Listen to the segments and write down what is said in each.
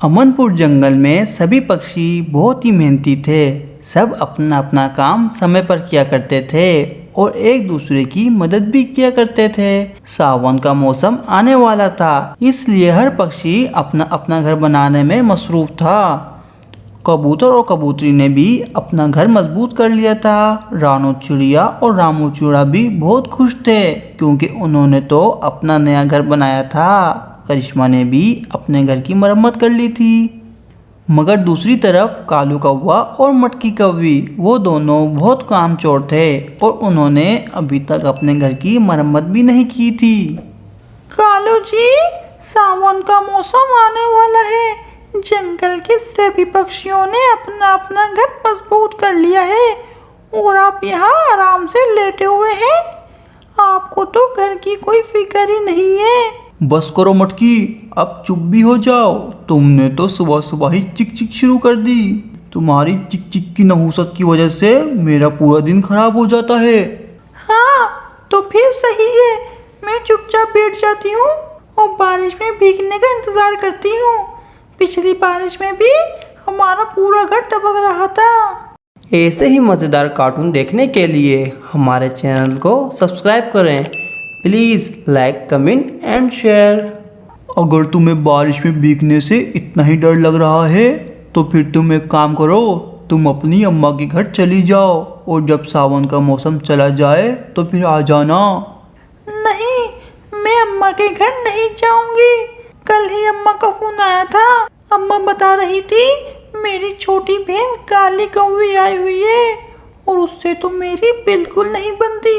Amanpour जंगल में सभी पक्षी बहुत ही मेहनती थे। सब अपना अपना काम समय पर किया करते थे और एक दूसरे की मदद भी किया करते थे। सावन का मौसम आने वाला था, इसलिए हर पक्षी अपना अपना घर बनाने में मसरूफ था। कबूतर और कबूतरी ने भी अपना घर मजबूत कर लिया था। रानू चिड़िया और रामू चिड़ा भी बहुत खुश थे क्योंकि उन्होंने तो अपना नया घर बनाया था। करिश्मा ने भी अपने घर की मरम्मत कर ली थी। मगर दूसरी तरफ कालू कौवा और मटकी कौवी वो दोनों बहुत कामचोर थे और उन्होंने अभी तक अपने घर की मरम्मत भी नहीं की थी। कालू जी, सावन का मौसम आने वाला है। जंगल के सभी पक्षियों ने अपना अपना घर मजबूत कर लिया है और आप यहाँ आराम से लेटे हुए हैं। आपको तो घर की कोई फिक्र ही नहीं है। बस करो मटकी, अब चुप भी हो जाओ। तुमने तो सुबह सुबह ही चिक चिक शुरू कर दी। तुम्हारी चिक चिक की नहुसत की वजह से मेरा पूरा दिन खराब हो जाता है। हाँ, तो फिर सही है। मैं चुपचाप बैठ जाती हूँ और बारिश में भीगने का इंतजार करती हूँ। पिछली बारिश में भी हमारा पूरा घर टपक रहा था। ऐसे ही मज़ेदार कार्टून देखने के लिए हमारे चैनल को सब्सक्राइब करें। Please like, comment and share. अगर तुम्हें बारिश में भीगने से इतना ही डर लग रहा है तो फिर तुम एक काम करो, तुम अपनी अम्मा के घर चली जाओ और जब सावन का मौसम चला जाए तो फिर आ जाना। नहीं, मैं अम्मा के घर नहीं जाऊंगी। कल ही अम्मा का फोन आया था। अम्मा बता रही थी मेरी छोटी बहन काली कौवी आई हुई है और उससे तो मेरी बिल्कुल नहीं बनती।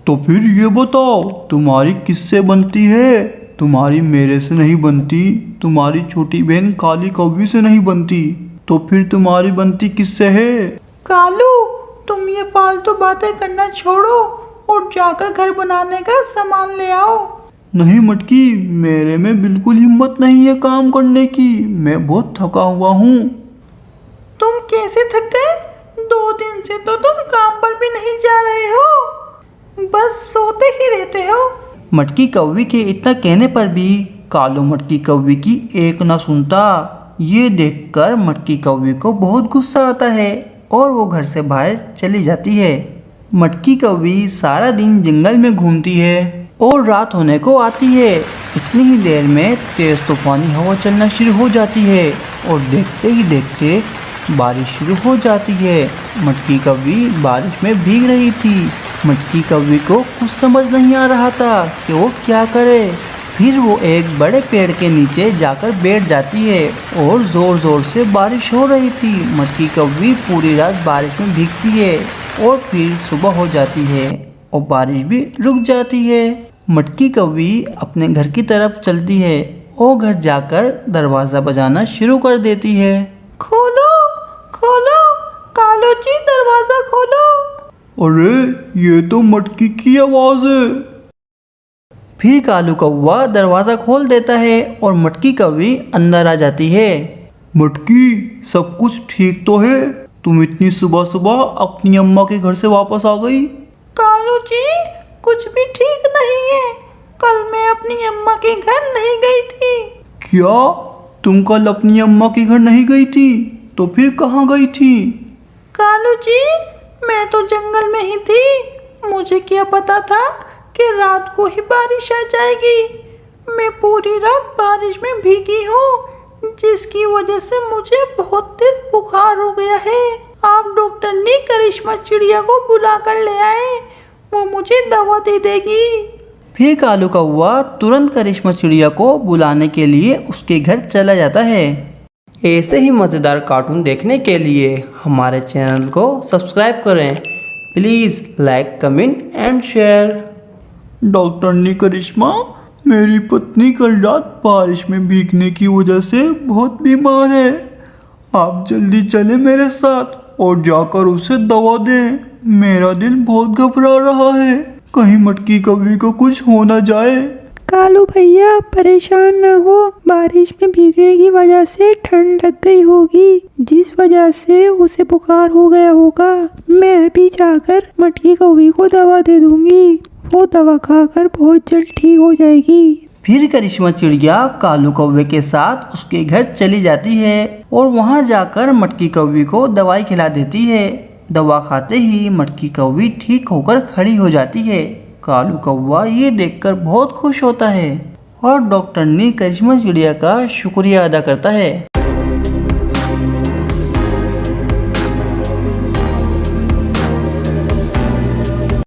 तो फिर ये बताओ तुम्हारी किससे बनती है? तुम्हारी मेरे से नहीं बनती, तुम्हारी छोटी बहन काली कौवी से नहीं बनती, तो फिर तुम्हारी बनती किससे है? कालू, तुम ये फालतू बातें करना छोड़ो और जाकर घर बनाने का सामान ले आओ। नहीं मटकी, मेरे में बिल्कुल हिम्मत नहीं है काम करने की। मैं बहुत थका हुआ हूँ। तुम कैसे थक गए? 2 दिन से तो तुम काम पर भी नहीं जा रहे हो, बस सोते ही रहते हो। मटकी कौवी के इतना कहने पर भी कालू मटकी कौवी की एक ना सुनता। ये देखकर मटकी कौवी को बहुत गुस्सा आता है और वो घर से बाहर चली जाती है। मटकी कौवी सारा दिन जंगल में घूमती है और रात होने को आती है। इतनी ही देर में तेज तूफानी हवा चलना शुरू हो जाती है और देखते ही देखते बारिश शुरू हो जाती है। मटकी कौवी बारिश में भीग रही थी। मटकी कौवी को कुछ समझ नहीं आ रहा था कि वो क्या करे। फिर वो एक बड़े पेड़ के नीचे जाकर बैठ जाती है और ज़ोर ज़ोर से बारिश हो रही थी। मटकी कौवी पूरी रात बारिश में भीगती है और फिर सुबह हो जाती है और बारिश भी रुक जाती है। मटकी कौवी अपने घर की तरफ चलती है और घर जाकर दरवाज़ा बजाना शुरू कर देती है। खोलो खोलो, कालू जी दरवाजा खोलो। अरे ये तो मटकी की आवाज़ है। फिर कालू कौवा दरवाज़ा खोल देता है और मटकी कौवी अंदर आ जाती है। मटकी, सब कुछ ठीक तो है? तुम इतनी सुबह सुबह अपनी अम्मा के घर से वापस आ गई? कालू जी, कुछ भी ठीक नहीं है। कल मैं अपनी अम्मा के घर नहीं गई थी। क्या तुम कल अपनी अम्मा के घर नहीं गई थी? तो फिर कहाँ गई थी? कालू जी, मैं तो जंगल में ही थी। मुझे क्या पता था कि रात को ही बारिश आ जाएगी। मैं पूरी रात बारिश में भीगी हूँ, जिसकी वजह से मुझे बहुत तेज बुखार हो गया है। आप डॉक्टर ने करिश्मा चिड़िया को बुला कर ले आए, वो मुझे दवा दे देगी। फिर कालू कौवा तुरंत करिश्मा चिड़िया को बुलाने के लिए उसके घर चला जाता है। ऐसे ही मज़ेदार कार्टून देखने के लिए हमारे चैनल को सब्सक्राइब करें। Please like, comment and share. Doctor ने करिश्मा, मेरी पत्नी कल रात बारिश में भीगने की वजह से बहुत बीमार है। आप जल्दी चलें मेरे साथ और जाकर उसे दवा दें। मेरा दिल बहुत घबरा रहा है, कहीं मटकी कौवी को कुछ हो ना जाए। कालू भैया, परेशान न हो। बारिश में भीगने की वजह से ठंड लग गई होगी, जिस वजह से उसे बुखार हो गया होगा। मैं अभी जाकर मटकी कौवी को दवा दे दूंगी, वो दवा खाकर बहुत जल्द ठीक हो जाएगी। फिर करिश्मा चिड़िया कालू कौवे के साथ उसके घर चली जाती है और वहां जाकर मटकी कौवी को दवाई खिला देती है। दवा खाते ही मटकी कौवी ठीक होकर खड़ी हो जाती है। कालू कौवा ये देखकर बहुत खुश होता है और डॉक्टर ने करिश्मा चिड़िया का शुक्रिया अदा करता है।